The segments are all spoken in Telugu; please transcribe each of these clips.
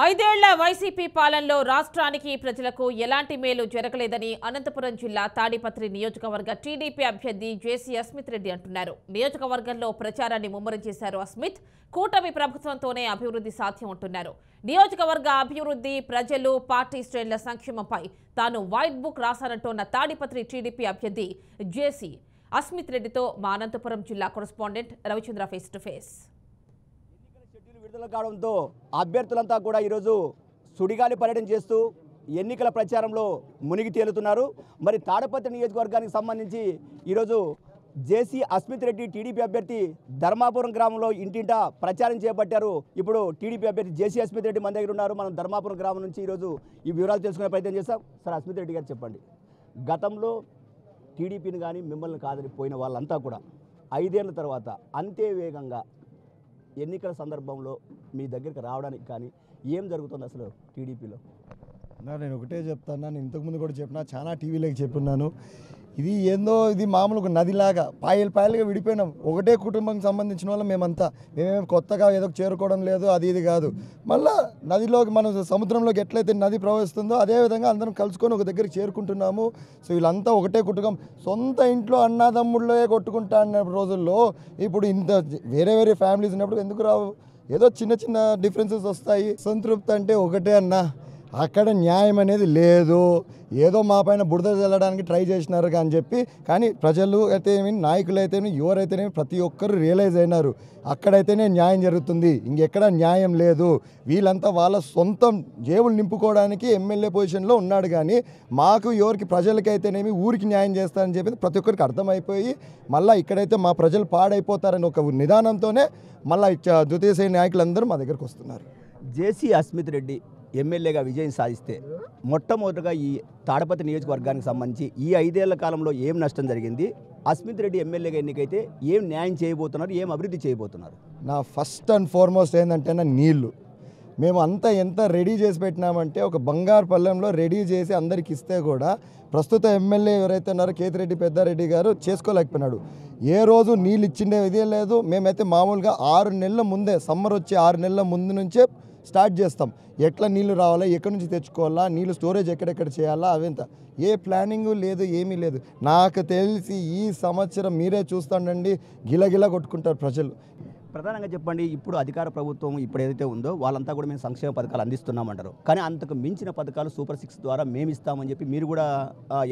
ఐదేళ్ల వైసీపీ పాలనలో రాష్ట్రానికి ప్రజలకు ఎలాంటి మేలు జరగలేదని అనంతపురం జిల్లా తాడిపత్రి నియోజకవర్గ టీడీపీ అభ్యర్థి జేసీ అస్మిత్ రెడ్డి అంటున్నారు. నియోజకవర్గంలో ప్రచారాన్ని ముమ్మరం చేశారు అస్మిత్. కూటమి ప్రభుత్వంతోనే అభివృద్ధి సాధ్యం అంటున్నారు. నియోజకవర్గ అభివృద్ధి, ప్రజలు, పార్టీ శ్రేణుల సంక్షేమంపై తాను వైట్ బుక్ రాశానంటోన్న తాడిపత్రి టీడీపీ అభ్యర్థి జేసీ అస్మిత్ రెడ్డితో మా అనంతపురం జిల్లా correspondent Ravichandra face to face. విడుదల కావడంతో అభ్యర్థులంతా కూడా ఈరోజు సుడిగాలి పర్యటన చేస్తూ ఎన్నికల ప్రచారంలో మునిగి తేలుతున్నారు. మరి తాడపత్రి నియోజకవర్గానికి సంబంధించి ఈరోజు జేసీ అస్మిత్ రెడ్డి టీడీపీ అభ్యర్థి ధర్మాపురం గ్రామంలో ఇంటింటా ప్రచారం చేపట్టారు. ఇప్పుడు టీడీపీ అభ్యర్థి జేసీ అస్మిత్ రెడ్డి మన దగ్గర ఉన్నారు. మనం ధర్మాపురం గ్రామం నుంచి ఈరోజు ఈ వివరాలు తెలుసుకునే ప్రయత్నం చేస్తాం. సార్, అస్మిత్ రెడ్డి గారు చెప్పండి, గతంలో టీడీపీని కానీ మిమ్మల్ని కాదని పోయిన వాళ్ళంతా కూడా 5 ఏళ్ల తర్వాత అంతే వేగంగా ఎన్నికల సందర్భంలో మీ దగ్గరికి రావడానికి కానీ ఏం జరుగుతుంది అసలు టీడీపీలో? నేను ఒకటే చెప్తాను, నేను ఇంతకుముందు కూడా చెప్పినా, చాలా టీవీలోకి చెప్పున్నాను. ఇది ఏందో, ఇది మామూలుగా నదిలాగా పాయలుగా విడిపోయినాం. ఒకటే కుటుంబానికి సంబంధించిన వాళ్ళం మేమంతా. మేమేమి కొత్తగా ఏదో చేరుకోవడం లేదు, అది ఇది కాదు. మళ్ళీ నదిలోకి, మనం సముద్రంలోకి ఎట్లయితే నది ప్రవహిస్తుందో అదేవిధంగా అందరం కలుసుకొని ఒక దగ్గరికి చేరుకుంటున్నాము. సో వీళ్ళంతా ఒకటే కుటుంబం. సొంత ఇంట్లో అన్నదమ్ముళ్ళే కొట్టుకుంటా అన్న రోజుల్లో ఇప్పుడు ఇంత వేరే ఫ్యామిలీస్ ఉన్నప్పుడు ఎందుకు రావు? ఏదో చిన్న డిఫరెన్సెస్ వస్తాయి. సంతృప్తి అంటే ఒకటే అన్నా, అక్కడ న్యాయం అనేది లేదు. ఏదో మా పైన బురద చల్లడానికి ట్రై చేసినారు అని చెప్పి, కానీ ప్రజలు అయితేనేమి, నాయకులు అయితేనేమి, ఎవరైతేనేమి ప్రతి ఒక్కరు రియలైజ్ అయినారు అక్కడైతేనే న్యాయం జరుగుతుంది, ఇంకెక్కడ న్యాయం లేదు. వీళ్ళంతా వాళ్ళ సొంతం జేబులు నింపుకోవడానికి ఎమ్మెల్యే పొజిషన్లో ఉన్నాడు, కానీ మాకు ఎవరికి ప్రజలకైతేనేమి ఊరికి న్యాయం చేస్తారని చెప్పి ప్రతి ఒక్కరికి అర్థమైపోయి మళ్ళీ ఇక్కడైతే మా ప్రజలు పాడైపోతారని ఒక నిదానంతోనే మళ్ళీ ద్వితీయ శ్రేణి నాయకులందరూ మా దగ్గరకు వస్తున్నారు. జేసీ అస్మిత్ రెడ్డి ఎమ్మెల్యేగా విజయం సాధిస్తే మొట్టమొదటిగా ఈ తాడపత్రి నియోజకవర్గానికి సంబంధించి ఈ 5 ఏళ్ల కాలంలో ఏం నష్టం జరిగింది? అస్మిత్ రెడ్డి ఎమ్మెల్యేగా ఎన్నికైతే ఏం న్యాయం చేయబోతున్నారు, ఏం అభివృద్ధి చేయబోతున్నారు? నా ఫస్ట్ అండ్ ఫార్మోస్ట్ ఏంటంటే నీళ్లు. మేము అంతా ఎంత రెడీ చేసి పెట్టినామంటే, ఒక బంగారు పళ్ళెంలో రెడీ చేసి అందరికి ఇస్తే కూడా ప్రస్తుత ఎమ్మెల్యే ఎవరైతే ఉన్నారో కేతిరెడ్డి పెద్దారెడ్డి గారు చేసుకోలేకపోయినాడు. ఏ రోజు నీళ్ళు ఇచ్చిండే ఇదే లేదు. మేమైతే మామూలుగా 6 నెలల ముందే, సమ్మర్ వచ్చి 6 నెలల ముందు నుంచే స్టార్ట్ చేస్తాం. ఎట్లా నీళ్లు రావాలా, ఎక్కడి నుంచి తెచ్చుకోవాలా, నీళ్ళు స్టోరేజ్ ఎక్కడెక్కడ చేయాలా, అవంతా ఏ ప్లానింగు లేదు, ఏమీ లేదు. నాకు తెలిసి ఈ సంవత్సరం మీరే చూస్తాండండి, గిలగిలా కొట్టుకుంటారు ప్రజలు. ప్రధానంగా చెప్పండి, ఇప్పుడు అధికార ప్రభుత్వం ఇప్పుడు ఏదైతే ఉందో వాళ్ళంతా కూడా మేము సంక్షేమ పథకాలు అందిస్తున్నామంటారు, కానీ అంతకు మించిన పథకాలు సూపర్ 6 ద్వారా మేము ఇస్తామని చెప్పి మీరు కూడా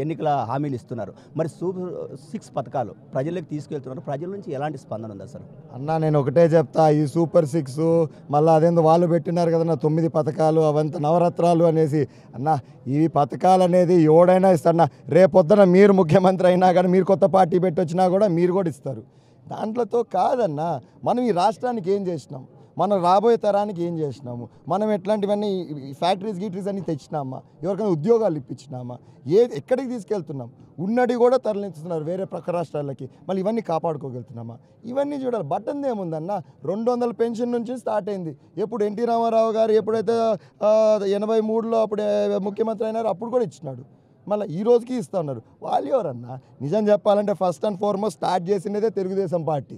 ఎన్నికల హామీలు ఇస్తున్నారు. మరి సూపర్ 6 పథకాలు ప్రజలకు తీసుకెళ్తున్నారు, ప్రజల నుంచి ఎలాంటి స్పందన ఉంది అసలు? అన్నా, నేను ఒకటే చెప్తా, ఈ సూపర్ 6 మళ్ళీ అదేందో వాళ్ళు పెట్టినారు కదా 9 పథకాలు, అవంతా నవరత్నాలు అనేసి. అన్న, ఈ పథకాలు అనేది ఎవడైనా ఇస్తారన్నా. రేపొద్దున మీరు ముఖ్యమంత్రి అయినా కానీ, మీరు కొత్త పార్టీ పెట్టి వచ్చినా కూడా మీరు కూడా ఇస్తారు. దాంట్లోతో కాదన్నా, మనం ఈ రాష్ట్రానికి ఏం చేసినాం, మనం రాబోయే తరానికి ఏం చేసినాము, మనం ఎట్లాంటివన్నీ ఫ్యాక్టరీస్ అన్నీ తెచ్చినామా, ఎవరికైనా ఉద్యోగాలు ఇప్పించినామా, ఎక్కడికి తీసుకెళ్తున్నాం? ఉన్నది కూడా తరలిస్తున్నారు వేరే ప్రక్క రాష్ట్రాలకి. మళ్ళీ ఇవన్నీ కాపాడుకోగలుగుతున్నామా? ఇవన్నీ చూడాలి. బట్టంది ఏముందన్న, 200 పెన్షన్ నుంచి స్టార్ట్ అయింది. ఎప్పుడు ఎన్టీ రామారావు గారు ఎప్పుడైతే 83లో అప్పుడే ముఖ్యమంత్రి అయినారో అప్పుడు కూడా ఇచ్చినాడు. మళ్ళీ ఈ రోజుకి ఇస్తూ ఉన్నారు. వాళ్ళు ఎవరన్నా? నిజం చెప్పాలంటే first and foremost start చేసినదే Telugu Desam party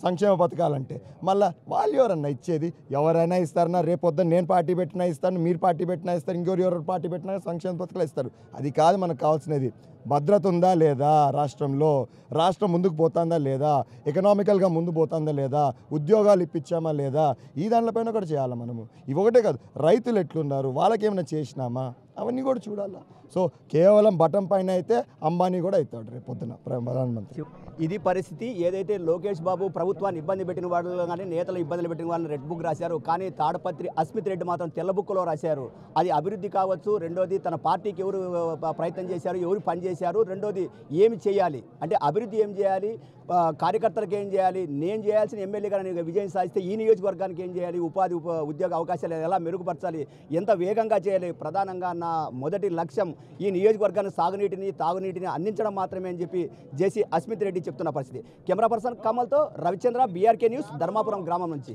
సంక్షేమ పథకాలంటే. మళ్ళీ వాళ్ళు ఎవరన్నా ఇచ్చేది? ఎవరైనా ఇస్తారన్నా? రేపొద్దున నేను పార్టీ పెట్టినా ఇస్తాను, మీరు పార్టీ పెట్టినా ఇస్తారు, ఎవరు పార్టీ పెట్టినా సంక్షేమ పథకాలు ఇస్తారు. అది కాదు మనకు కావాల్సినది. భద్రత ఉందా లేదా రాష్ట్రంలో, రాష్ట్రం ముందుకు పోతుందా లేదా, ఎకనామికల్గా ముందు పోతుందా లేదా, ఉద్యోగాలు ఇప్పించామా లేదా, ఈ దానిపైన కూడా చేయాలి మనము. ఇవి ఒకటే కాదు, రైతులు ఎట్లున్నారు, వాళ్ళకి ఏమైనా చేసినామా, అవన్నీ కూడా చూడాలా. సో కేవలం బటన్ పైన అయితే అంబానీ కూడా అవుతాడు రేపు పొద్దున ప్రధానమంత్రి. ఇది పరిస్థితి. ఏదైతే లోకేష్ బాబు ప్రభుత్వాన్ని ఇబ్బంది పెట్టిన వాళ్ళు కానీ, నేతలు ఇబ్బందులు పెట్టిన వాళ్ళని రెడ్ బుక్ రాశారు, కానీ తాడపత్రి అస్మిత్ రెడ్డి మాత్రం తెల్ల బుక్లో రాశారు. అది అభివృద్ధి కావచ్చు, రెండోది తన పార్టీకి ఎవరు ప్రయత్నం చేశారు, ఎవరు పని చేశారు, రెండోది ఏమి చేయాలి అంటే అభివృద్ధి ఏం చేయాలి, కార్యకర్తలకు ఏం చేయాలి, నేను చేయాల్సిన ఎమ్మెల్యేగా విజయం సాధిస్తే ఈ నియోజకవర్గానికి ఏం చేయాలి, ఉద్యోగ అవకాశాలు ఎలా మెరుగుపరచాలి, ఎంత వేగంగా చేయాలి. ప్రధానంగా నా మొదటి లక్ష్యం ఈ నియోజకవర్గానికి సాగునీటిని, తాగునీటిని అందించడం మాత్రమే అని చెప్పి జేసీ అస్మిత్ రెడ్డి చెప్తున్న పరిస్థితి. కెమెరా పర్సన్ కమల్తో రవిచంద్ర, బీఆర్కే న్యూస్, ధర్మాపురం గ్రామం నుంచి.